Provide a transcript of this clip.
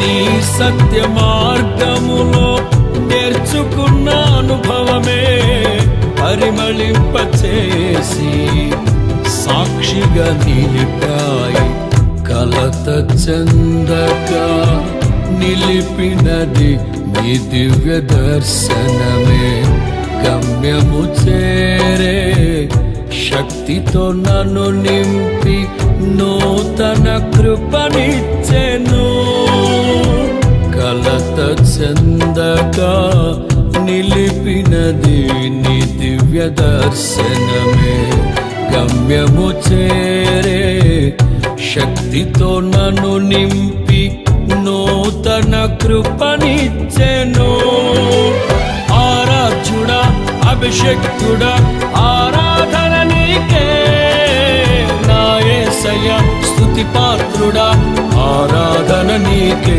నీ సత్య మార్గములో నేర్చుకున్న అనుభవమే పరిమళింపచేసి సాక్షిగా నిలిపాయి. కలత చెందక నిలిపినది నీ దివ్య దర్శనమే. గమ్యము చేరే శక్తితో నన్ను నింపి నూతన కృపనిచ్చెను. కలత చెందక నిలిపినది నీ దివ్య దర్శనమే. గమ్యము చేరే శక్తితో నన్ను నింపి నూతన కృపనిచ్చెను. ఆరాధ్యుడా, అభిషేక్తుడా, ఆరాధన నీకే. నా యేసయ్య స్తుతి పాత్రుడా, ఆరాధన నీకే.